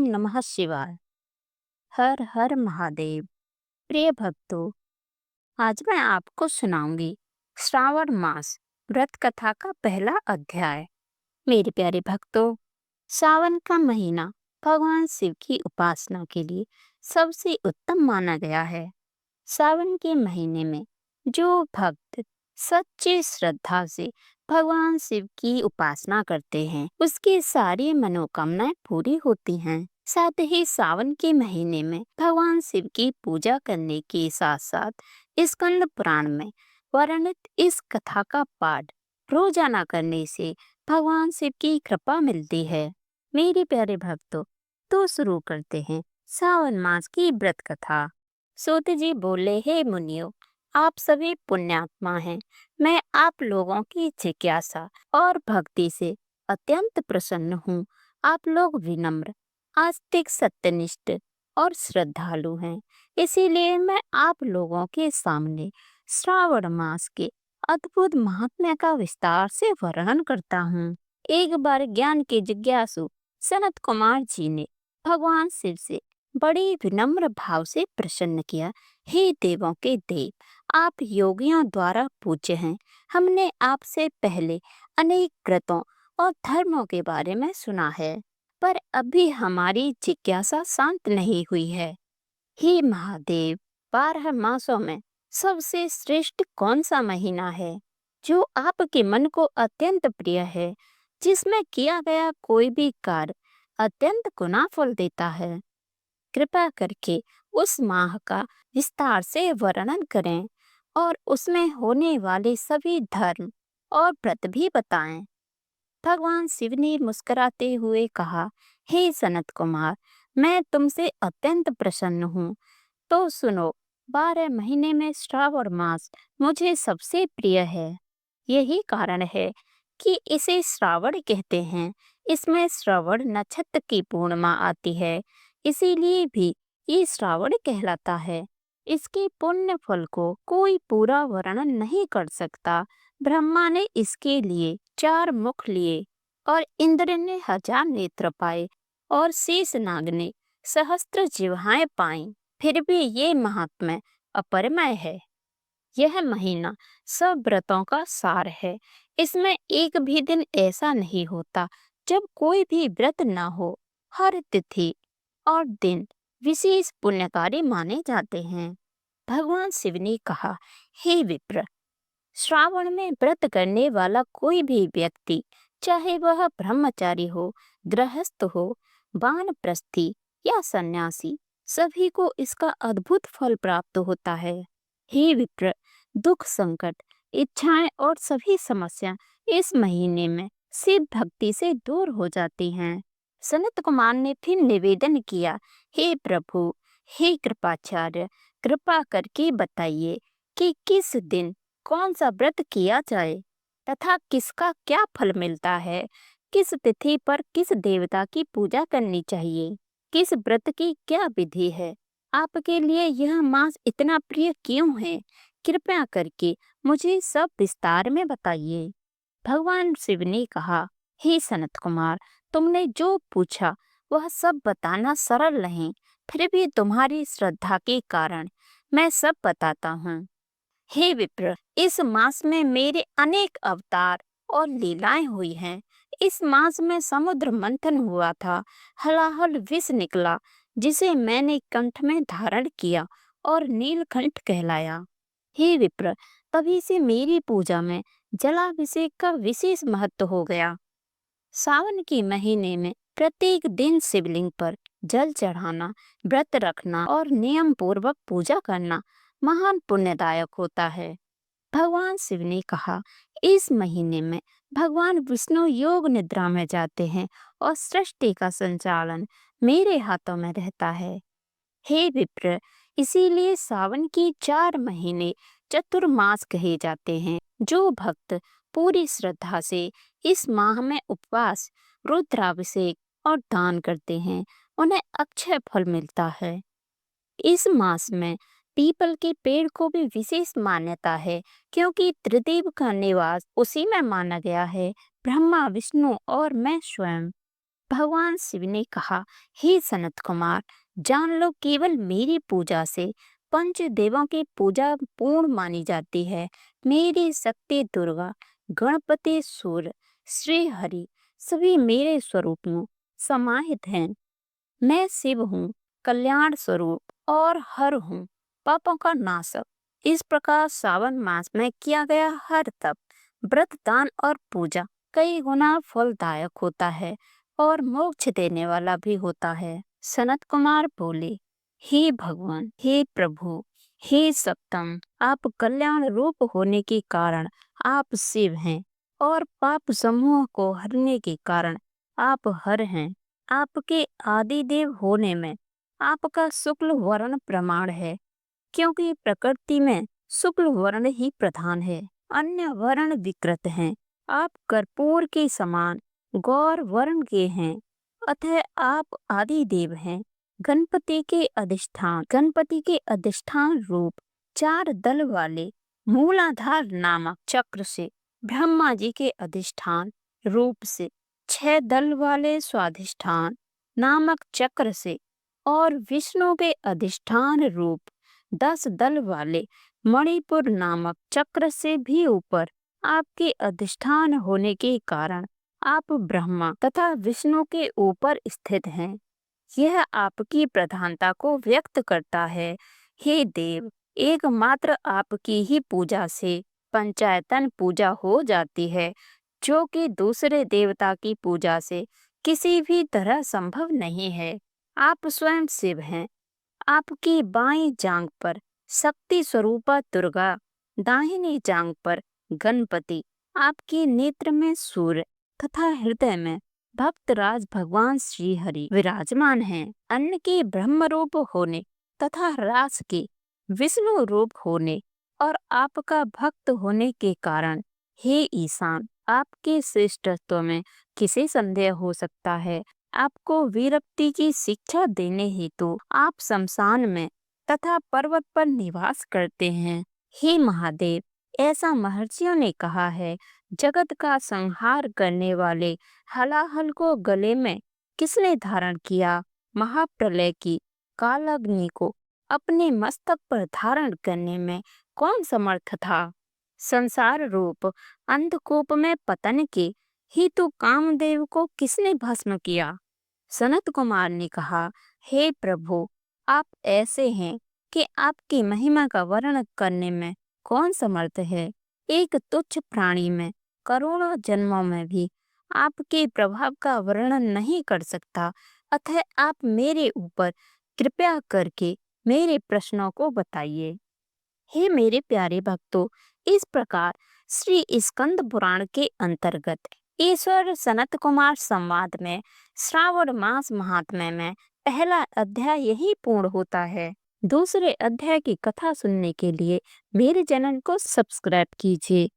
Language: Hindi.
नमः शिवाय। हर हर महादेव। प्रिय भक्तों, आज मैं आपको सुनाऊंगी श्रावण मास व्रत कथा का पहला अध्याय। मेरे प्यारे भक्तों, सावन का महीना भगवान शिव की उपासना के लिए सबसे उत्तम माना गया है। सावन के महीने में जो भक्त सच्ची श्रद्धा से भगवान शिव की उपासना करते हैं, उसकी सारी मनोकामनाएं पूरी होती हैं। साथ ही सावन के महीने में भगवान शिव की पूजा करने के साथ साथ स्कंद पुराण में वर्णित इस कथा का पाठ रोजाना करने से भगवान शिव की कृपा मिलती है। मेरे प्यारे भक्तों, तो शुरू करते हैं सावन मास की व्रत कथा। सूत जी बोले, हे मुनियो, आप सभी पुण्यात्मा हैं। मैं आप लोगों की जिज्ञासा और भक्ति से अत्यंत प्रसन्न हूँ। आप लोग विनम्र, आस्तिक, सत्यनिष्ठ और श्रद्धालु हैं। इसीलिए मैं आप लोगों के सामने श्रावण मास के अद्भुत महात्म्य का विस्तार से वर्णन करता हूँ। एक बार ज्ञान के जिज्ञासु सनत कुमार जी ने भगवान शिव से बड़ी विनम्र भाव से प्रसन्न किया, हे देवों के देव, आप योगियों द्वारा पूज्य हैं। हमने आपसे पहले अनेक व्रतों और धर्मों के बारे में सुना है, पर अभी हमारी जिज्ञासा शांत नहीं हुई है। हे महादेव, 12 मासों में सबसे श्रेष्ठ कौन सा महीना है जो आपके मन को अत्यंत प्रिय है, जिसमें किया गया कोई भी कार्य अत्यंत गुना फल देता है? कृपया करके उस माह का विस्तार से वर्णन करें और उसमें होने वाले सभी धर्म और व्रत भी बताएं। भगवान शिव ने मुस्कुराते हुए कहा, हे सनत कुमार, मैं तुमसे अत्यंत प्रसन्न हूँ। तो सुनो, 12 महीने में श्रावण मास मुझे सबसे प्रिय है। यही कारण है कि इसे श्रावण कहते हैं। इसमें श्रवण नक्षत्र की पूर्णिमा आती है, इसीलिए भी ये श्रावण कहलाता है। इसके पुण्य फल को कोई पूरा वर्णन नहीं कर सकता। ब्रह्मा ने इसके लिए 4 मुख लिए और इंद्र ने 1000 नेत्र पाए और शेषनाग ने सहस्त्र जिह्वाएं पाई। फिर भी ये महात्म्य अपरिमेय है। यह महीना सब व्रतों का सार है। इसमें एक भी दिन ऐसा नहीं होता जब कोई भी व्रत न हो। हर तिथि और दिन विशेष पुण्यकारी माने जाते हैं। भगवान शिव ने कहा, हे विप्र, श्रावण में व्रत करने वाला कोई भी व्यक्ति, चाहे वह ब्रह्मचारी हो, गृहस्थ हो, वानप्रस्थी या सन्यासी, सभी को इसका अद्भुत फल प्राप्त होता है। हे विप्र, दुख, संकट, इच्छाएं और सभी समस्या इस महीने में शिव भक्ति से दूर हो जाती हैं। सनत कुमार ने फिर निवेदन किया, हे प्रभु, हे कृपाचार्य, कृपा करके बताइए कि किस दिन कौन सा व्रत किया जाए तथा किसका क्या फल मिलता है। किस तिथि पर किस देवता की पूजा करनी चाहिए, किस व्रत की क्या विधि है, आपके लिए यह मास इतना प्रिय क्यों है? कृपया करके मुझे सब विस्तार में बताइए। भगवान शिव ने कहा, हे सनत कुमार, तुमने जो पूछा वह सब बताना सरल नहीं, फिर भी तुम्हारी श्रद्धा के कारण मैं सब बताता हूँ। हे विप्र, इस मास में मेरे अनेक अवतार और लीलाएं हुई हैं। इस मास में समुद्र मंथन हुआ था, हलाहल विष निकला, जिसे मैंने कंठ में धारण किया और नीलकंठ कहलाया। हे विप्र, तभी से मेरी पूजा में जलाभिषेक का विशेष महत्व हो गया। सावन के महीने में प्रत्येक दिन शिवलिंग पर जल चढ़ाना, व्रत रखना और नियम पूर्वक पूजा करना महान पुण्यदायक होता है। भगवान शिव ने कहा, इस महीने में भगवान विष्णु योग निद्रा में जाते हैं और सृष्टि का संचालन मेरे हाथों में रहता है। हे विप्र, इसीलिए सावन के 4 महीने चतुर्मास कहे जाते हैं। जो भक्त पूरी श्रद्धा से इस माह में उपवास, रुद्राभिषेक और दान करते हैं, उन्हें अक्षय फल मिलता है। इस मास में पीपल के पेड़ को भी विशेष मान्यता है, क्योंकि त्रिदेव का निवास उसी में माना गया है, ब्रह्मा, विष्णु और मैं स्वयं। भगवान शिव ने कहा, हे सनत कुमार, जान लो, केवल मेरी पूजा से पंच देवों की पूजा पूर्ण मानी जाती है। मेरी शक्ति दुर्गा, गणपति, सूर्य, श्री हरि सभी मेरे स्वरूप में समाहित हैं। मैं शिव हूँ, कल्याण स्वरूप, और हर हूँ, पापों का नाशक। इस प्रकार सावन मास में किया गया हर तप, व्रत, दान और पूजा कई गुना फलदायक होता है और मोक्ष देने वाला भी होता है। सनत कुमार बोले, हे भगवान, हे प्रभु, हे सप्तम, आप कल्याण रूप होने के कारण आप शिव हैं, और पाप समूह को हरने के कारण आप हर हैं। आपके आदिदेव होने में आपका शुक्ल वर्ण प्रमाण है, क्योंकि प्रकृति में शुक्ल वर्ण ही प्रधान है, अन्य वर्ण विकृत हैं। आप कर्पूर के समान गौर वर्ण के हैं, अतः आप आदिदेव हैं। गणपति के अधिष्ठान रूप 4 दल वाले मूलाधार नामक चक्र से, ब्रह्मा जी के अधिष्ठान रूप से 6 दल वाले स्वाधिष्ठान नामक चक्र से, और विष्णु के अधिष्ठान रूप 10 दल वाले मणिपुर नामक चक्र से भी ऊपर आपके अधिष्ठान होने के कारण आप ब्रह्मा तथा विष्णु के ऊपर स्थित हैं। यह आपकी प्रधानता को व्यक्त करता है। हे देव, एकमात्र आपकी ही पूजा से पंचायतन पूजा हो जाती है, जो कि दूसरे देवता की पूजा से किसी भी तरह संभव नहीं है। आप स्वयं शिव हैं। आपकी बाईं जांघ पर शक्ति स्वरूपा दुर्गा, दाहिनी जांघ पर गणपति, आपके नेत्र में सूर्य तथा हृदय में भक्तराज भगवान श्री हरि विराजमान हैं। अन्न के ब्रह्म रूप होने तथा रास के विष्णु रूप होने और आपका भक्त होने के कारण, हे ईशान, आपके श्रेष्ठत्व में किसे संदेह हो सकता है। आपको वीरप्ति की शिक्षा देने हेतु आप शमशान में तथा पर्वत पर निवास करते हैं। हे महादेव, ऐसा महर्षियों ने कहा है। जगत का संहार करने वाले हलाहल को गले में किसने धारण किया? महाप्रलय की कालाग्नि को अपने मस्तक पर धारण करने में कौन समर्थ था? संसार रूप अंधकूप में पतन के हेतु कामदेव को किसने भस्म किया? सनत कुमार ने कहा, हे प्रभु, आप ऐसे हैं कि आपकी महिमा का वर्णन करने में कौन समर्थ है। एक तुच्छ प्राणी में करोड़ों जन्मों में भी आपके प्रभाव का वर्णन नहीं कर सकता। अतः आप मेरे ऊपर कृपया करके मेरे प्रश्नों को बताइए। हे मेरे प्यारे भक्तों, इस प्रकार श्री स्कंद पुराण के अंतर्गत ईश्वर सनत कुमार संवाद में श्रावण मास महात्म्य में पहला अध्याय यही पूर्ण होता है। दूसरे अध्याय की कथा सुनने के लिए मेरे चैनल को सब्सक्राइब कीजिए।